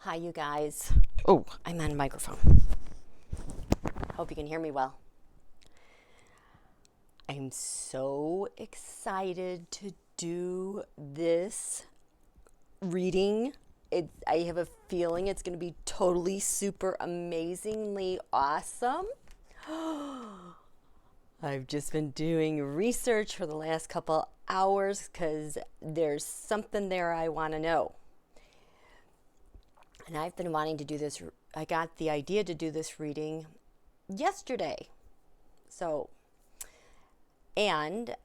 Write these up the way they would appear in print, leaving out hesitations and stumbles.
Hi, you guys. Oh, I'm on a microphone. Hope you can hear me well. I'm so excited to do this reading. I have a feeling it's going to be totally super amazingly awesome. I've just been doing research for the last couple hours because there's something there I want to know. And I've been wanting to do this. I got the idea to do this reading yesterday. So, and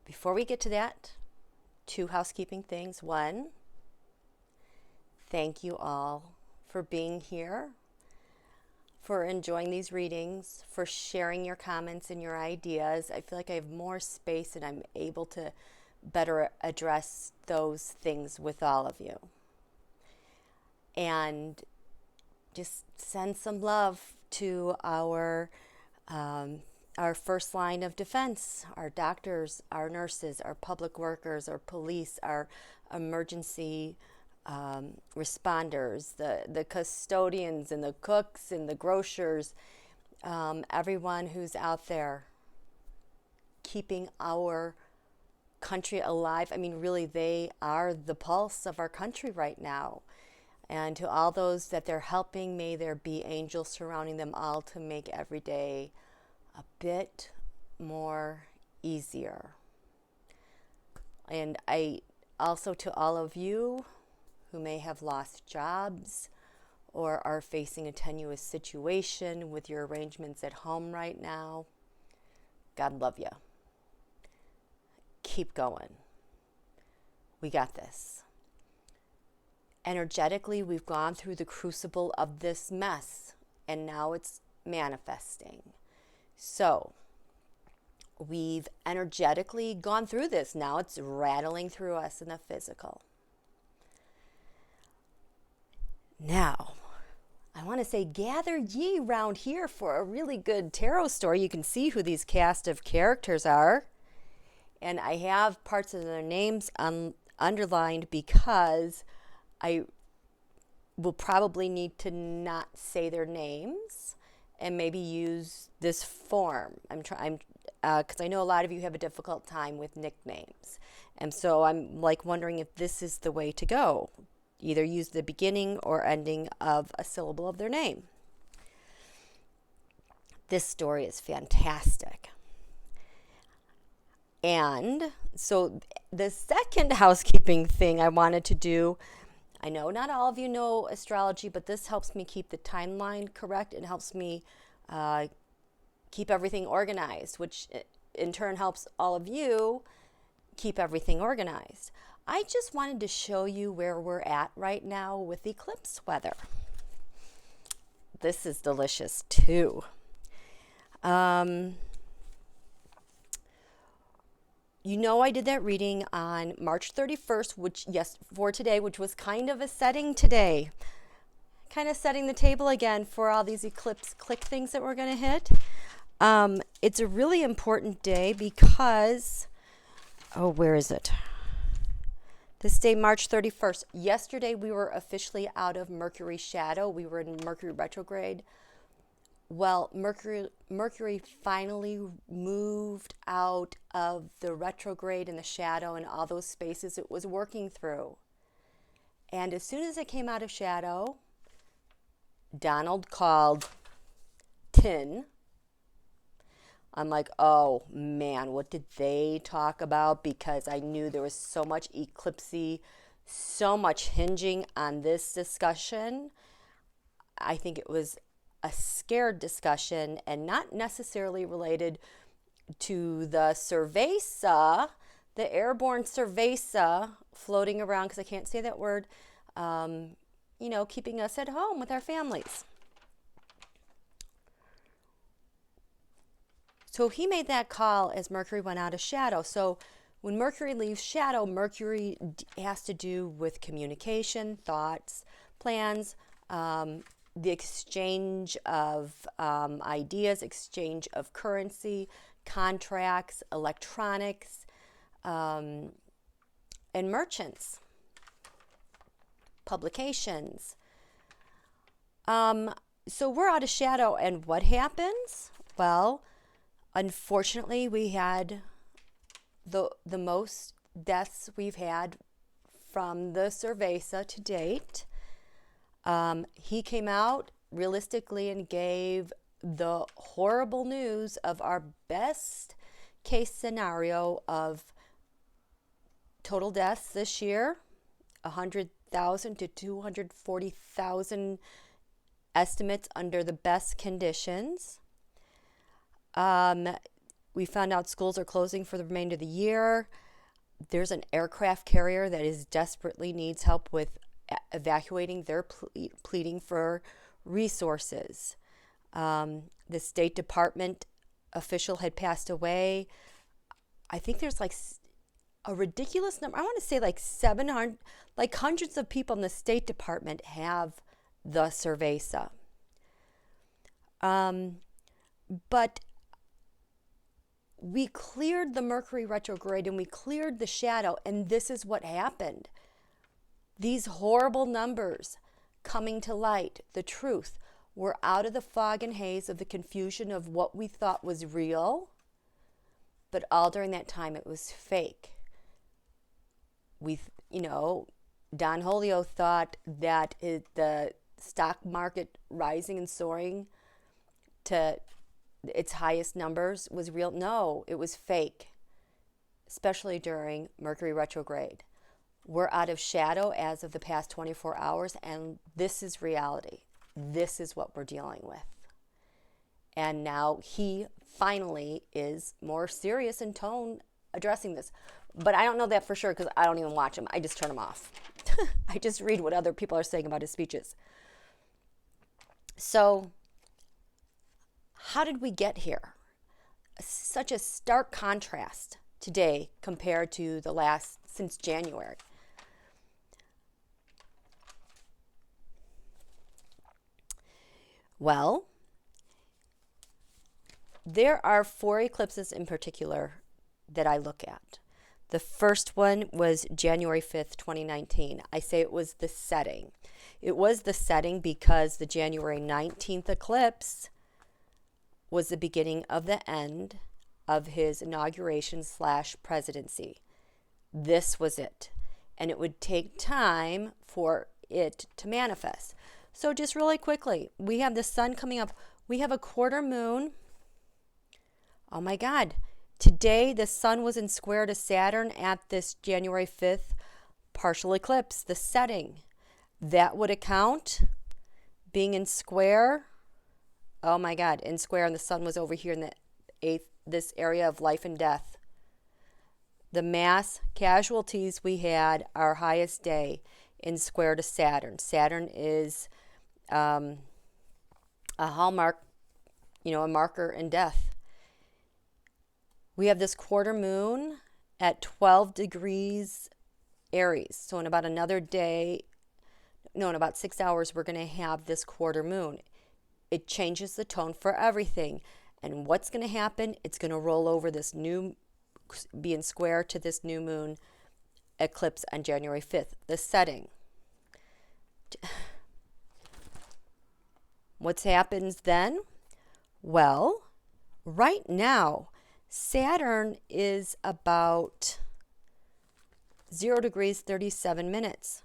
before we get to that, two housekeeping things. One, thank you all for being here, for enjoying these readings, for sharing your comments and your ideas. I feel like I have more space and I'm able to better address those things with all of you. And just send some love to our first line of defense, our doctors, our nurses, our public workers, our police, our emergency responders, the custodians and the cooks and the grocers, everyone who's out there keeping our country alive. I mean, really, they are the pulse of our country right now. And to all those that they're helping, may there be angels surrounding them all to make every day a bit more easier. And I also, to all of you who may have lost jobs or are facing a tenuous situation with your arrangements at home right now, God love you. Keep going. We got this. Energetically, we've gone through the crucible of this mess, and now it's manifesting. So, we've energetically gone through this. Now it's rattling through us in the physical. Now, I want to say, gather ye round here for a really good tarot story. You can see who these cast of characters are. And I have parts of their names underlined because I will probably need to not say their names and maybe use this form. Because I know a lot of you have a difficult time with nicknames. And so I'm wondering if this is the way to go. Either use the beginning or ending of a syllable of their name. This story is fantastic. And so the second housekeeping thing I wanted to do, I know not all of you know astrology, but this helps me keep the timeline correct. It helps me keep everything organized, which in turn helps all of you keep everything organized. I just wanted to show you where we're at right now with eclipse weather. This is delicious too. You know, I did that reading on March 31st, for today, which was kind of a setting today. Kind of setting the table again for all these eclipse click things that we're going to hit. It's a really important day because, where is it? This day, March 31st. Yesterday, we were officially out of Mercury shadow. We were in Mercury retrograde. Well, Mercury finally moved out of the retrograde and the shadow and all those spaces it was working through. And as soon as it came out of shadow, Donald called Tin. I'm like, oh man, what did they talk about? Because I knew there was so much eclipsy, so much hinging on this discussion. I think it was a scared discussion and not necessarily related to the cerveza, the airborne cerveza floating around, because I can't say that word, keeping us at home with our families. So he made that call as Mercury went out of shadow. So when Mercury leaves shadow, Mercury has to do with communication, thoughts, plans, the exchange of ideas, exchange of currency, contracts, electronics, and merchants. publications. So we're out of shadow, and what happens? Well, unfortunately, we had the most deaths we've had from the Cerveza to date. He came out realistically and gave the horrible news of our best case scenario of total deaths this year, 100,000 to 240,000 estimates under the best conditions. We found out schools are closing for the remainder of the year. There's an aircraft carrier that is desperately needs help with evacuating. They're pleading for resources. The State Department official had passed away. I think there's like a ridiculous number. I want to say like 700, like hundreds of people in the State Department have the Cerveza. But we cleared the Mercury retrograde and we cleared the shadow, and this is what happened. These horrible numbers coming to light, the truth. We're out of the fog and haze of the confusion of what we thought was real, but all during that time it was fake. Don Julio thought that the stock market rising and soaring to its highest numbers was real. No, it was fake, especially during Mercury retrograde. We're out of shadow as of the past 24 hours, and this is reality. This is what we're dealing with. And now he finally is more serious in tone addressing this. But I don't know that for sure because I don't even watch him. I just turn him off. I just read what other people are saying about his speeches. So, how did we get here? Such a stark contrast today compared to since January. Well, there are 4 eclipses in particular that I look at. The first one was January 5th, 2019. I say it was the setting. It was the setting because the January 19th eclipse was the beginning of the end of his inauguration/presidency. This was it. And it would take time for it to manifest. So just really quickly, we have the sun coming up. We have a quarter moon. Oh my God. Today, the sun was in square to Saturn at this January 5th partial eclipse, the setting. That would account being in square. Oh my God, in square, and the sun was over here in this area of life and death. The mass casualties we had our highest day in square to Saturn. Saturn is a hallmark, a marker in death. We have this quarter moon at 12 degrees Aries. So in about another day, in about 6 hours, we're going to have this quarter moon. It changes the tone for everything. And what's going to happen? It's going to roll over be in square to this new moon eclipse on January 5th, the setting. What happens then? Well, right now, Saturn is about 0 degrees 37 minutes.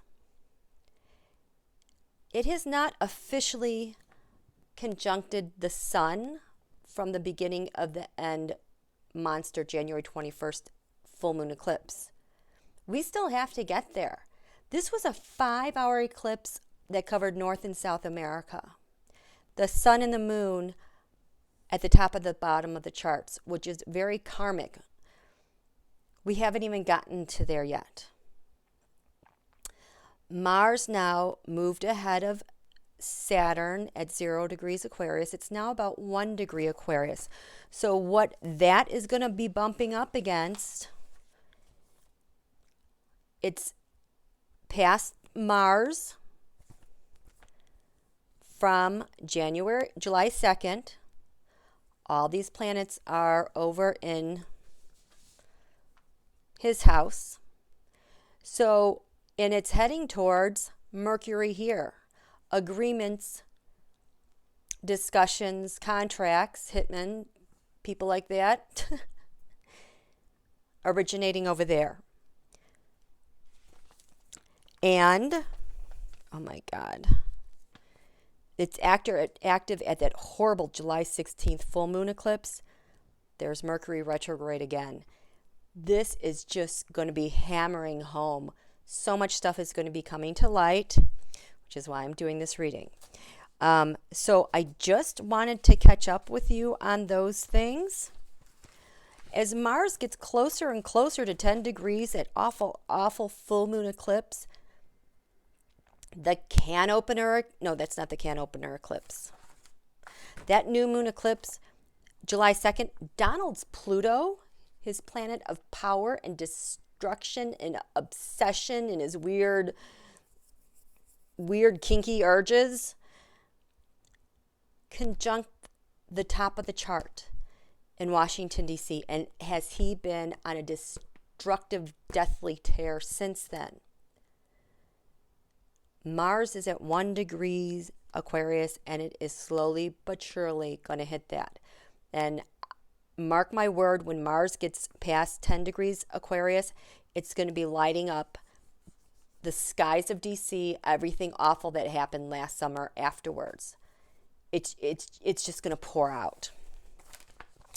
It has not officially conjuncted the sun from the beginning of the end monster January 21st full moon eclipse. We still have to get there. This was a 5-hour eclipse that covered North and South America. The sun and the moon at the top of the bottom of the charts, which is very karmic. We haven't even gotten to there yet. Mars now moved ahead of Saturn at 0 degrees Aquarius. It's now about 1 degree Aquarius. So what that is going to be bumping up against, it's past Mars from July 2nd. All these planets are over in his house. So, and it's heading towards Mercury here. Agreements, discussions, contracts, hitmen, people like that, originating over there. And, oh my God, it's active at that horrible July 16th full moon eclipse. There's Mercury retrograde again. This is just going to be hammering home. So much stuff is going to be coming to light, which is why I'm doing this reading. So I just wanted to catch up with you on those things. As Mars gets closer and closer to 10 degrees at awful, awful full moon eclipse, the can opener, no, that's not the can opener eclipse. That new moon eclipse, July 2nd, Donald's Pluto, his planet of power and destruction and obsession and his weird kinky urges, conjunct the top of the chart in Washington, D.C. And has he been on a destructive, deathly tear since then? Mars is at 1 degree Aquarius, and it is slowly but surely going to hit that. And mark my word, when Mars gets past 10 degrees Aquarius, it's going to be lighting up the skies of DC, everything awful that happened last summer afterwards. It's just going to pour out.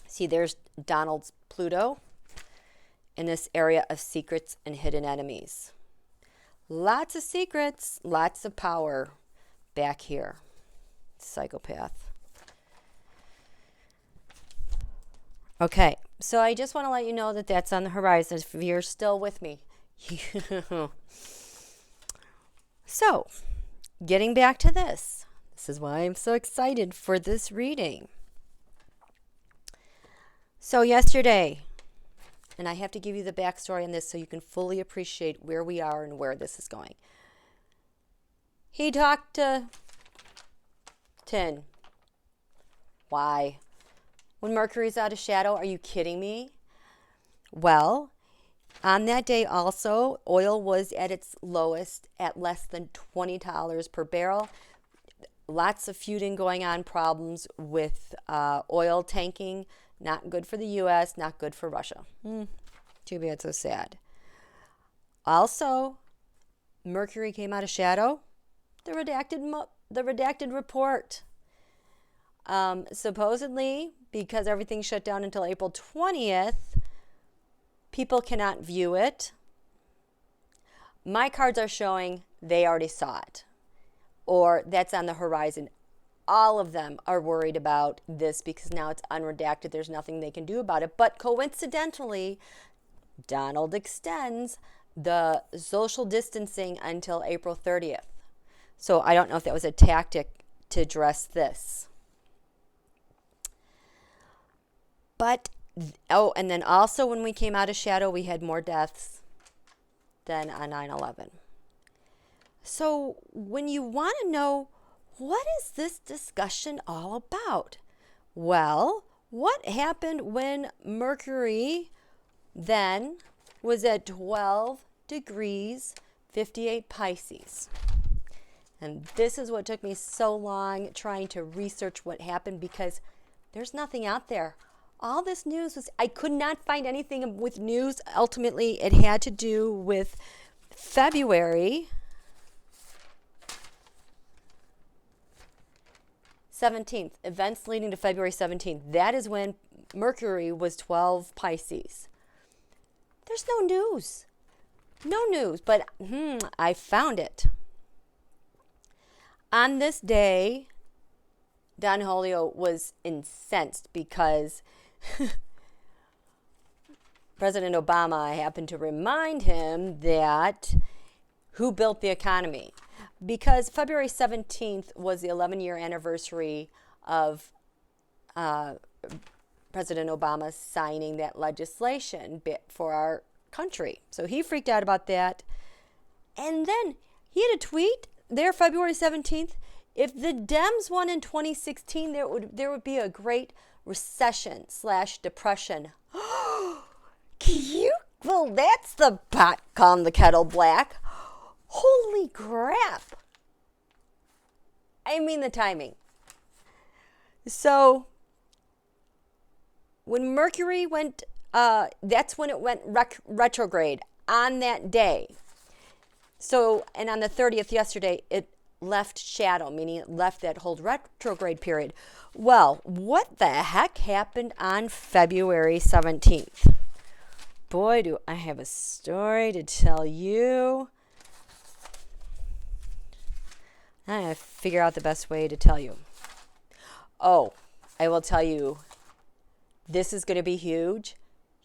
See, there's Donald's Pluto in this area of secrets and hidden enemies. Lots of secrets, lots of power back here. Psychopath. Okay, so I just want to let you know that that's on the horizon if you're still with me. So, getting back to this. This is why I'm so excited for this reading. So yesterday, and I have to give you the backstory on this so you can fully appreciate where we are and where this is going. He talked to Tin. Why? When Mercury's out of shadow, are you kidding me? Well, on that day also, oil was at its lowest at less than $20 per barrel. Lots of feuding going on, problems with oil tanking. Not good for the U.S., not good for Russia. Too bad, so sad. Also, Mercury came out of shadow. The redacted report. Supposedly, because everything shut down until April 20th, people cannot view it. My cards are showing they already saw it, or that's on the horizon. All of them are worried about this because now it's unredacted. There's nothing they can do about it. But coincidentally, Donald extends the social distancing until April 30th. So I don't know if that was a tactic to address this. But, and then also when we came out of shadow, we had more deaths than on 9/11. So when you want to know, what is this discussion all about? Well, what happened when Mercury then was at 12 degrees 58 Pisces? And this is what took me so long trying to research what happened, because there's nothing out there. All this news was, I could not find anything with news. Ultimately, it had to do with February 17th, events leading to February 17th. That is when Mercury was 12 Pisces. There's no news. No news, but I found it. On this day, Don Julio was incensed because President Obama happened to remind him that who built the economy. Because February 17th was the 11-year anniversary of President Obama signing that legislation for our country. So he freaked out about that. And then he had a tweet there February 17th. If the Dems won in 2016, there would be a great recession/depression. Cute. Well, that's the pot calm the kettle black. Holy crap. I mean the timing. So when Mercury went, that's when it went retrograde on that day. So, and on the 30th yesterday, it left shadow, meaning it left that whole retrograde period. Well, what the heck happened on February 17th? Boy, do I have a story to tell you. I gotta figure out the best way to tell you. Oh, I will tell you, this is going to be huge,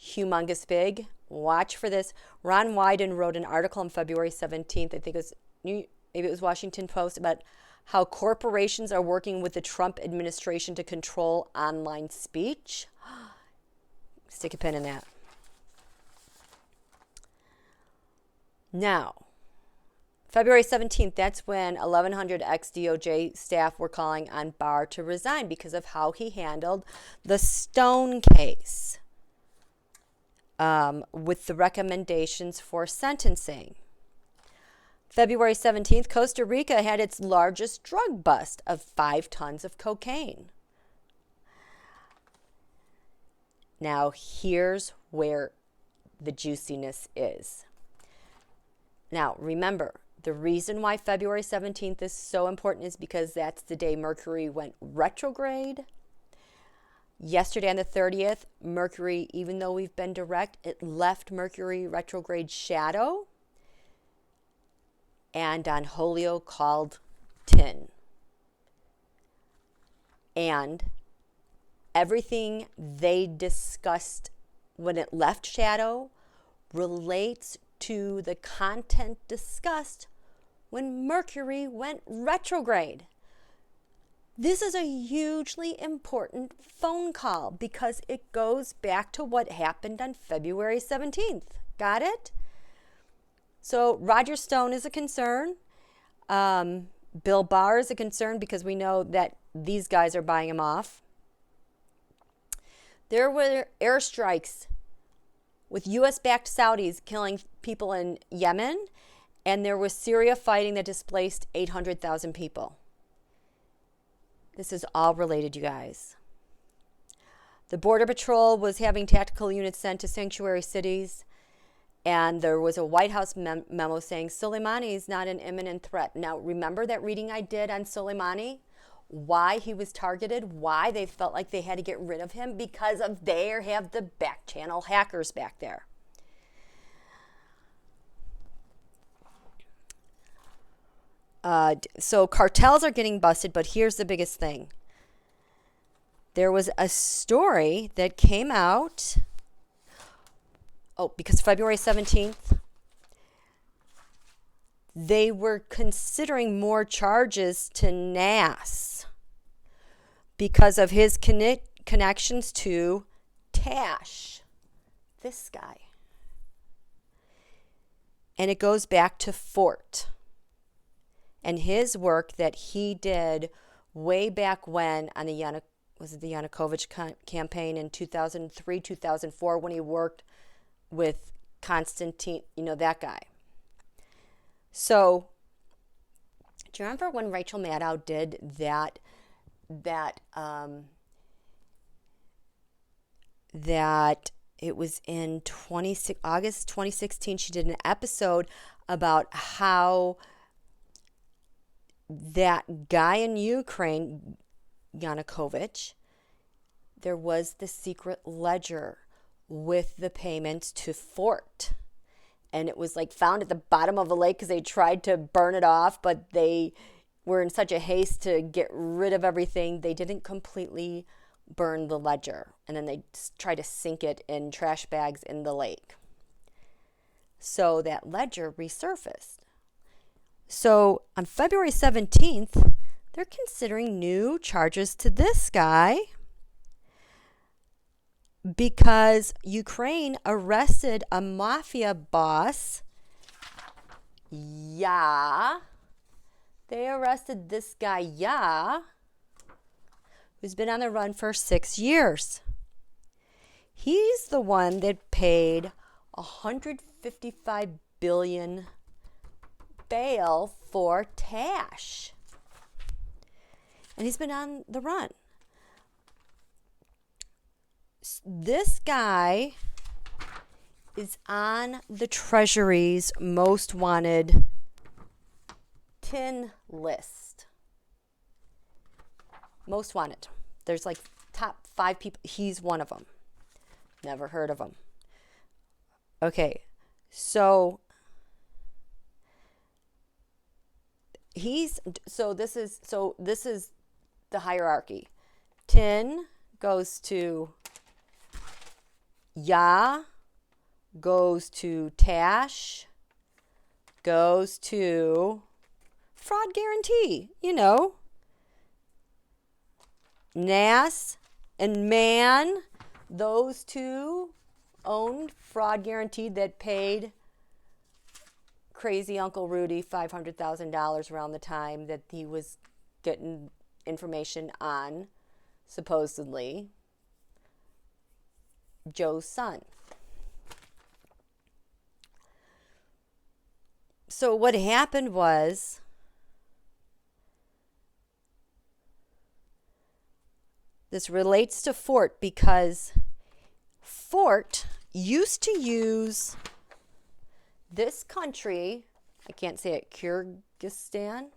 humongous big. Watch for this. Ron Wyden wrote an article on February 17th. I think maybe it was Washington Post, about how corporations are working with the Trump administration to control online speech. Stick a pin in that. Now, February 17th, that's when 1,100 ex-DOJ staff were calling on Barr to resign because of how he handled the Stone case with the recommendations for sentencing. February 17th, Costa Rica had its largest drug bust of 5 tons of cocaine. Now, here's where the juiciness is. Now, remember, the reason why February 17th is so important is because that's the day Mercury went retrograde. Yesterday on the 30th, Mercury, even though we've been direct, it left Mercury retrograde shadow and on Holyoke called tin. And everything they discussed when it left shadow relates to the content discussed when Mercury went retrograde. This is a hugely important phone call because it goes back to what happened on February 17th. Got it? So Roger Stone is a concern. Bill Barr is a concern because we know that these guys are buying him off. There were airstrikes with U.S.-backed Saudis killing people in Yemen, and there was Syria fighting that displaced 800,000 people. This is all related, you guys. The Border Patrol was having tactical units sent to sanctuary cities, and there was a White House memo saying Soleimani is not an imminent threat. Now, remember that reading I did on Soleimani? Why he was targeted, why they felt like they had to get rid of him, because of they have the back channel hackers back there. So cartels are getting busted, but here's the biggest thing. There was a story that came out, because February 17th, they were considering more charges to Nass because of his connections to Tash, this guy. And it goes back to Fort and his work that he did way back when on the Yanukovych campaign in 2003, 2004, when he worked with Constantine, that guy. So, do you remember when Rachel Maddow did that it was in August 2016, she did an episode about how that guy in Ukraine, Yanukovych, there was the secret ledger with the payments to Fort. And it was found at the bottom of a lake because they tried to burn it off, but they were in such a haste to get rid of everything, they didn't completely burn the ledger. And then they tried to sink it in trash bags in the lake. So that ledger resurfaced. So on February 17th, they're considering new charges to this guy because Ukraine arrested a mafia boss. Yeah. They arrested this guy, who's been on the run for 6 years. He's the one that paid $155 billion bail for Tash. And he's been on the run. This guy is on the Treasury's most wanted tin list. Most wanted. There's like top 5 people. He's one of them. Never heard of him. Okay, so this is the hierarchy. Tin goes to Ya, goes to Tash, goes to fraud guarantee, Nas and Man, those two owned fraud guaranteed that paid crazy Uncle Rudy $500,000 around the time that he was getting information on, supposedly, Joe's son. So what happened was, this relates to Fort because Fort used to use this country, I can't say it, Kyrgyzstan,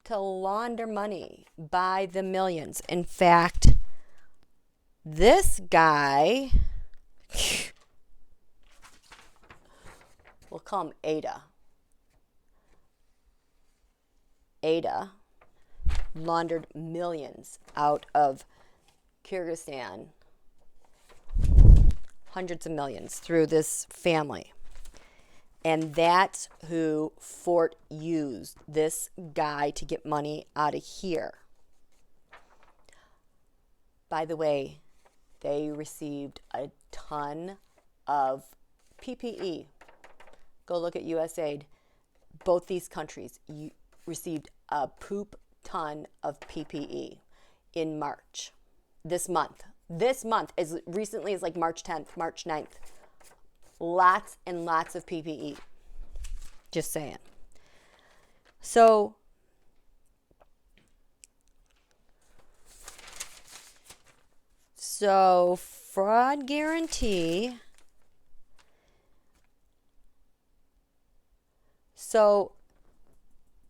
to launder money by the millions. In fact, this guy, we'll call him Ada. Ada laundered millions out of Kyrgyzstan, hundreds of millions through this family. And that's who Fort used, this guy, to get money out of here. By the way, they received a ton of PPE. Go look at USAID. Both these countries received a poop ton of PPE in March. This month, as recently as like March 10th, March 9th. Lots and lots of PPE. Just saying. So, fraud guarantee. So,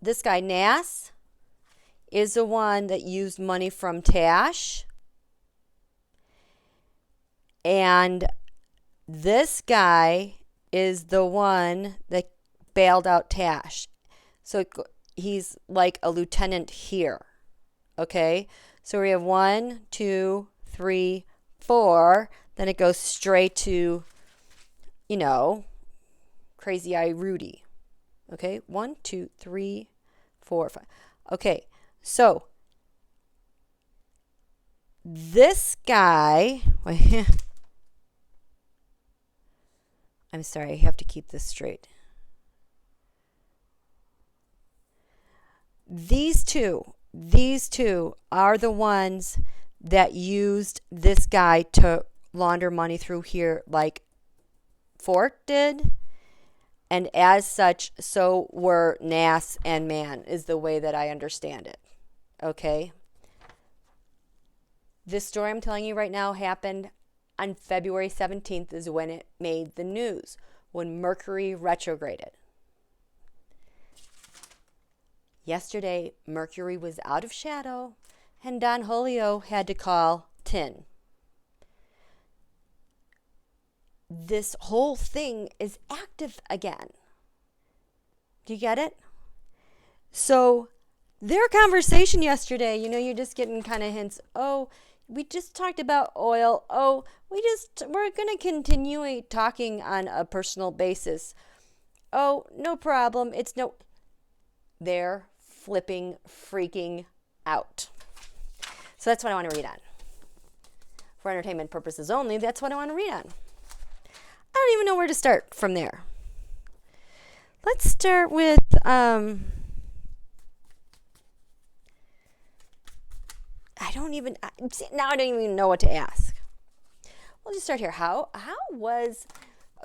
this guy, Nas, is the one that used money from Tash. And this guy is the one that bailed out Tash. So he's like a lieutenant here. Okay? So we have 1, 2, 3, 4. Then it goes straight to, Crazy Eye Rudy. Okay? 1, 2, 3, 4, 5. Okay. So this guy, I'm sorry, I have to keep this straight. These two are the ones that used this guy to launder money through here like Fort did. And as such, so were Nas and Man, is the way that I understand it. Okay? This story I'm telling you right now happened on February 17th is when it made the news, when Mercury retrograded. Yesterday, Mercury was out of shadow, and Don Julio had to call Tin. This whole thing is active again. Do you get it? So, their conversation yesterday, you're just getting kind of hints. Oh, we just talked about oil. Oh, we're going to continue talking on a personal basis. Oh, no problem. They're freaking out. So that's what I want to read on. For entertainment purposes only, that's what I want to read on. I don't even know where to start from there. Let's start with, now I don't even know what to ask. We'll just start here. How was,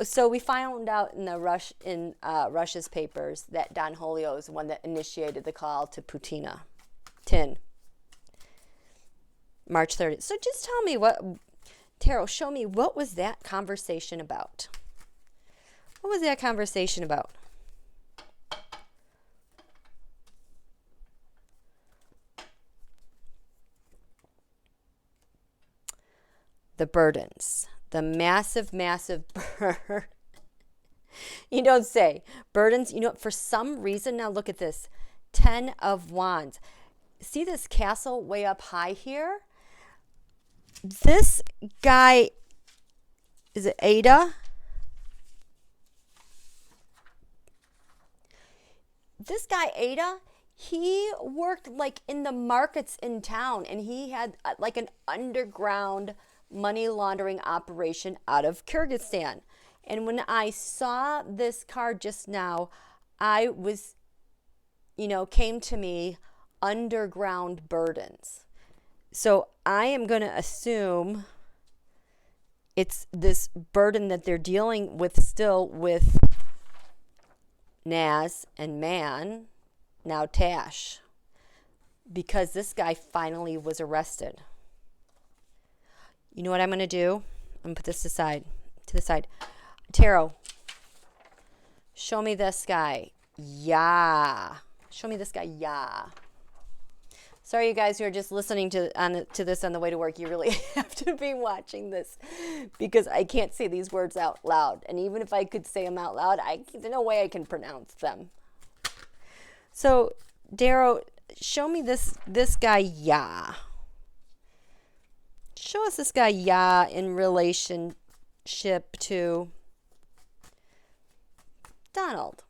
So we found out in the Rush's papers that Don Julio is the one that initiated the call to Putina. Tin. March 30th. So just tell me Tarot, show me, what was that conversation about? What was that conversation about? The burdens. The massive, massive burden. You don't say. Burdens, for some reason, now look at this. 10 of Wands. See this castle way up high here? This guy, is it Ada? This guy, Ada, he worked like in the markets in town, and he had like an underground money laundering operation out of Kyrgyzstan. And when I saw this card just now, I was, came to me underground burdens. So I am going to assume it's this burden that they're dealing with still with Naz and Man, now Tash, because this guy finally was arrested. You know what I'm going to do? I'm going to put this to the side. Tarot, show me this guy. Yeah. Show me this guy. Yeah. Sorry, you guys who are just listening to this on the way to work. You really have to be watching this because I can't say these words out loud. And even if I could say them out loud, there's no way I can pronounce them. So, Darrow, show me this guy, yeah. Show us this guy, yeah, in relationship to Donald.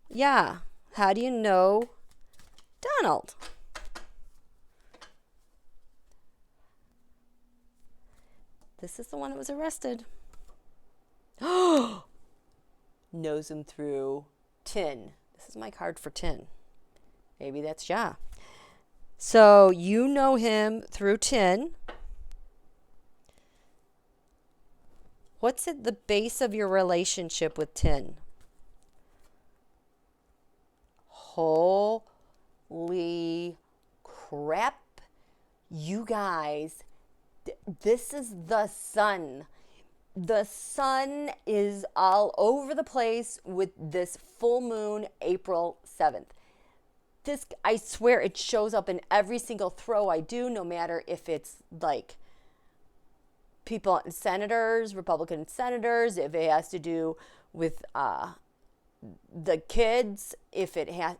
Yeah. How do you know Donald? This is the one that was arrested. Knows him through tin. This is my card for tin. Maybe that's yeah. So you know him through tin. What's at the base of your relationship with tin? Holy crap. You guys, this is the sun. The sun is all over the place with this full moon, April 7th. This, I swear, it shows up in every single throw I do, no matter if it's like people, senators, Republican senators, if it has to do with the kids, if it has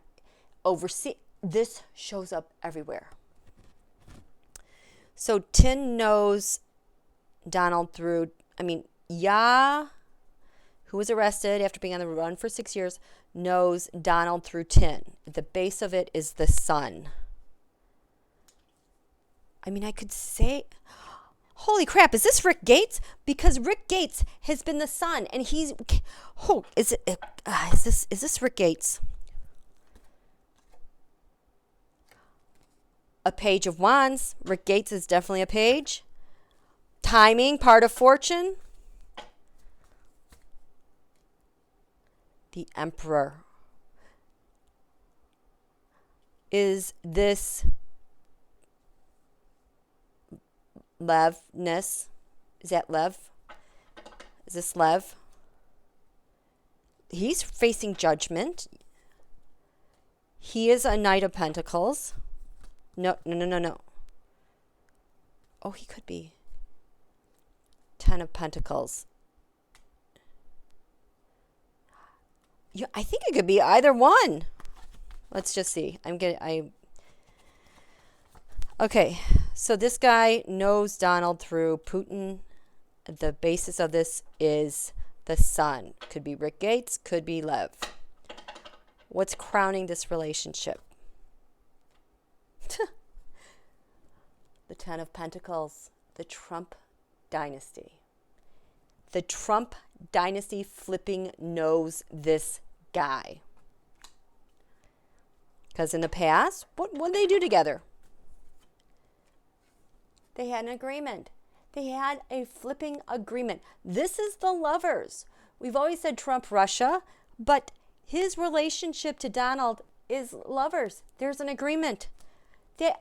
oversee, this shows up everywhere. So Tin knows Donald through, Ya, who was arrested after being on the run for 6 years, knows Donald through tin. The base of it is the sun. I could say, holy crap, is this Rick Gates? Because Rick Gates has been the sun, and he's, is this Rick Gates? A page of wands. Rick Gates is definitely a page. Timing, part of fortune. The Emperor. Is this Levness? Is that Lev? Is this Lev? He's facing judgment. He is a Knight of Pentacles. No. Oh, he could be. 10 of Pentacles. I think it could be either one. Let's just see. Okay, so this guy knows Donald through Putin. The basis of this is the sun. Could be Rick Gates, could be Lev. What's crowning this relationship? The 10 of Pentacles, the Trump dynasty. The Trump dynasty flipping knows this guy. Because in the past, what did they do together? They had an agreement. They had a flipping agreement. This is the lovers. We've always said Trump, Russia, but his relationship to Donald is lovers. There's an agreement. They've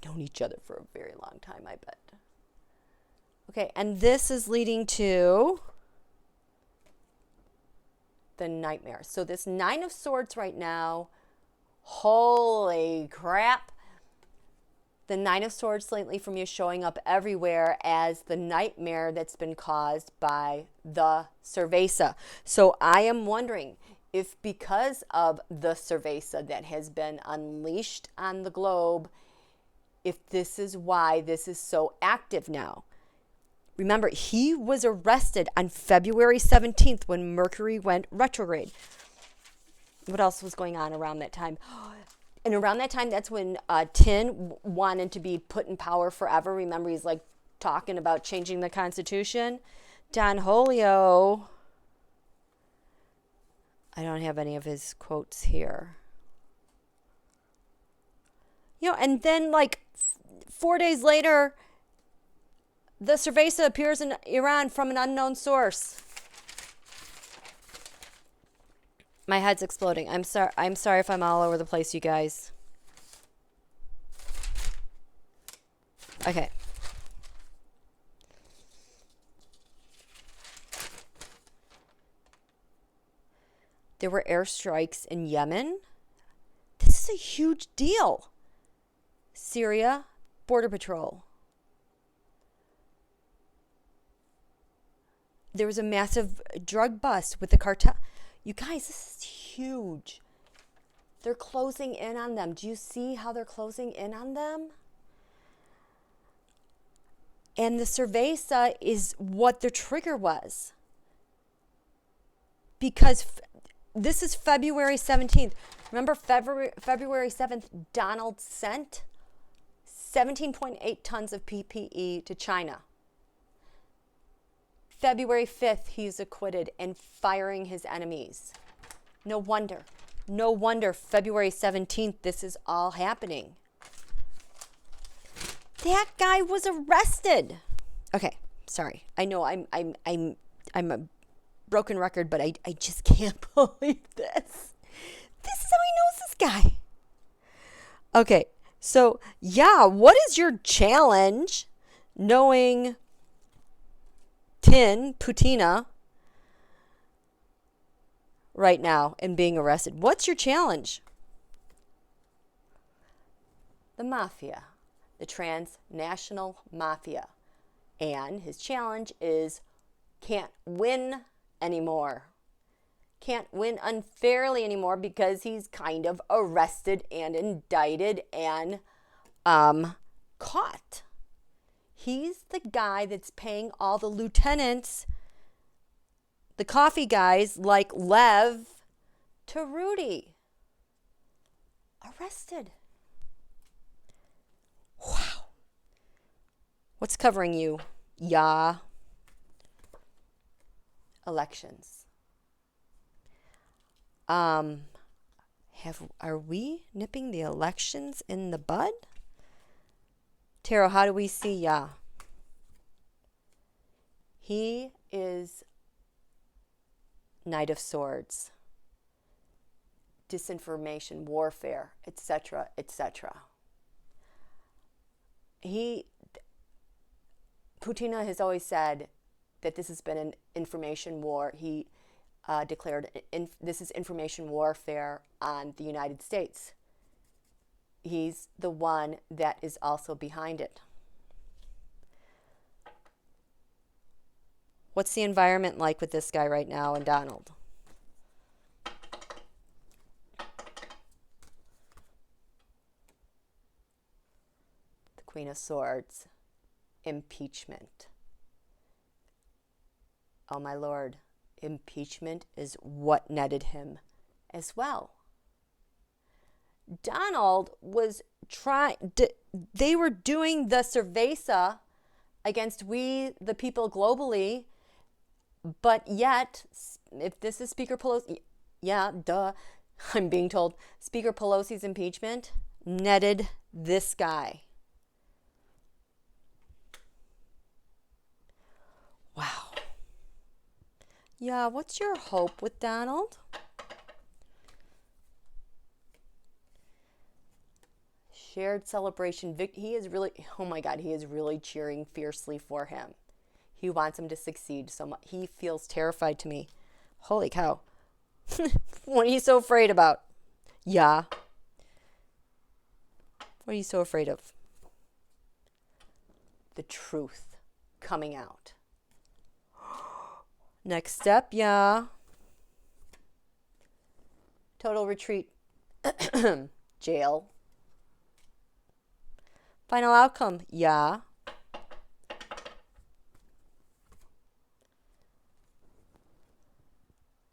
known each other for a very long time, I bet. Okay, and this is leading to the nightmare. So this Nine of Swords right now, holy crap. The Nine of Swords lately for me is showing up everywhere as the nightmare that's been caused by the cerveza. So I am wondering if because of the cerveza that has been unleashed on the globe, if this is why this is so active now. Remember, he was arrested on February 17th when Mercury went retrograde. What else was going on around that time? And around that time, that's when Tin wanted to be put in power forever. Remember, he's like talking about changing the Constitution. Don Julio, I don't have any of his quotes here. And then like 4 days later, the cerveza appears in Iran from an unknown source. My head's exploding. I'm sorry if I'm all over the place, you guys. Okay. There were airstrikes in Yemen. This is a huge deal. Syria, Border Patrol. There was a massive drug bust with the cartel. You guys, this is huge. They're closing in on them. Do you see how they're closing in on them? And the cerveza is what the trigger was. Because this is February 17th. Remember February 7th, Donald sent 17.8 tons of PPE to China. February 5th, he's acquitted and firing his enemies. No wonder February 17th, this is all happening. That guy was arrested. Okay, sorry. I know I'm a broken record, but I just can't believe this. This is how he knows this guy. Okay, so yeah, what is your challenge knowing Putina right now and being arrested? What's your challenge? The mafia, the transnational mafia. And his challenge is can't win anymore. Can't win unfairly anymore because he's kind of arrested and indicted and caught. He's the guy that's paying all the lieutenants, the coffee guys like Lev, to Rudy. Arrested. Wow. What's covering you? Yeah. Elections. Are we nipping the elections in the bud? Tarot, how do we see Yah? He is Knight of Swords, disinformation, warfare, etc., etc. Putina has always said that this has been an information war. He declared this is information warfare on the United States. He's the one that is also behind it. What's the environment like with this guy right now and Donald? The Queen of Swords. Impeachment. Oh my Lord. Impeachment is what netted him as well. Donald was they were doing the cerveza against we, the people globally, but yet, if this is Speaker Pelosi, yeah, duh, I'm being told, Speaker Pelosi's impeachment netted this guy. Yeah, what's your hope with Donald? Shared celebration. He is really, oh my God, he is really cheering fiercely for him. He wants him to succeed so much. He feels terrified to me. Holy cow. What are you so afraid about? Yeah. What are you so afraid of? The truth coming out. Next step, yeah. Total retreat. Jail. Final outcome, yeah.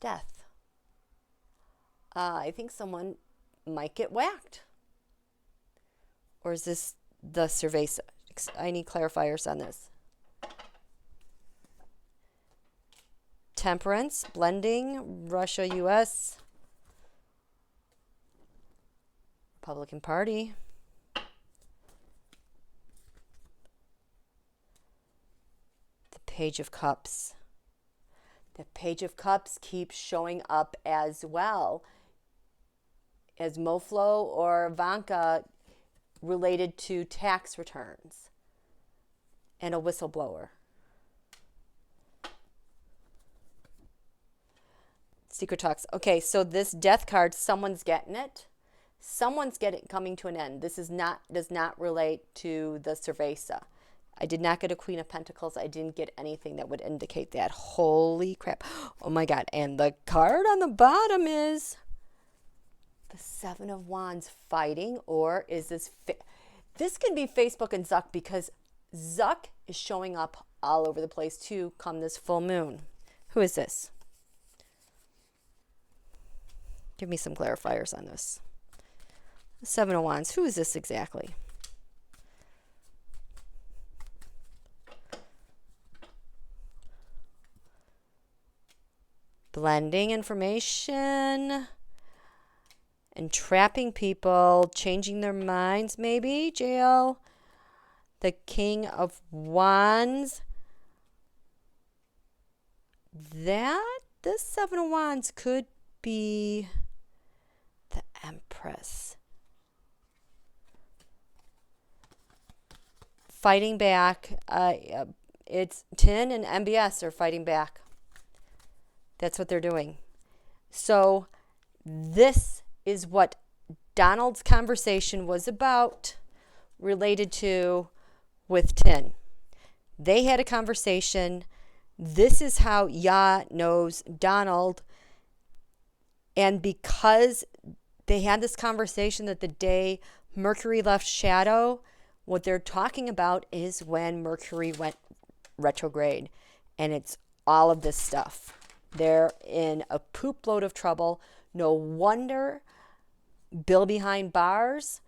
Death. I think someone might get whacked. Or is this the cerveza? I need clarifiers on this. Temperance, blending, Russia, U.S., Republican Party. The Page of Cups. The Page of Cups keeps showing up as well as Moflo or Ivanka related to tax returns and a whistleblower. Secret talks. Okay, so this death card, someone's getting it. Someone's coming to an end. This does not relate to the cerveza. I did not get a Queen of Pentacles. I didn't get anything that would indicate that. Holy crap. Oh my God. And the card on the bottom is the Seven of Wands. Fighting, or is this... This could be Facebook and Zuck, because Zuck is showing up all over the place too come this full moon. Who is this? Give me some clarifiers on this. The Seven of Wands. Who is this exactly? Blending information, entrapping people, changing their minds, maybe, jail. The King of Wands. This Seven of Wands could be the Empress. Fighting back. It's Tin and MBS are fighting back. That's what they're doing. So this is what Donald's conversation was about, related to with Tin. They had a conversation. This is how Yah knows Donald. And because they had this conversation that the day Mercury left shadow, what they're talking about is when Mercury went retrograde. And it's all of this stuff. They're in a poop load of trouble. No wonder Bill behind bars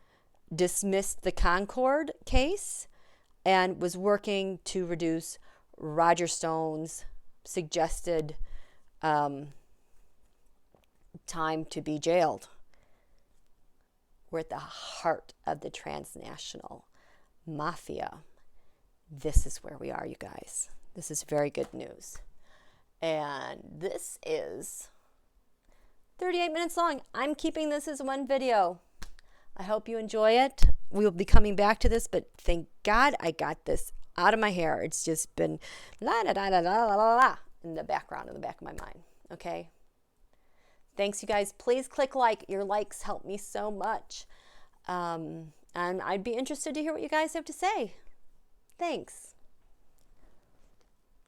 dismissed the Concord case and was working to reduce Roger Stone's suggested time to be jailed. We're at the heart of the transnational mafia. This is where we are, you guys. This is very good news. And this is 38 minutes long. I'm keeping this as one video. I hope you enjoy it. We will be coming back to this, but thank God I got this out of my hair. It's just been la la la la la la la in the background, in the back of my mind. Okay? Thanks, you guys. Please click like. Your likes help me so much. And I'd be interested to hear what you guys have to say. Thanks.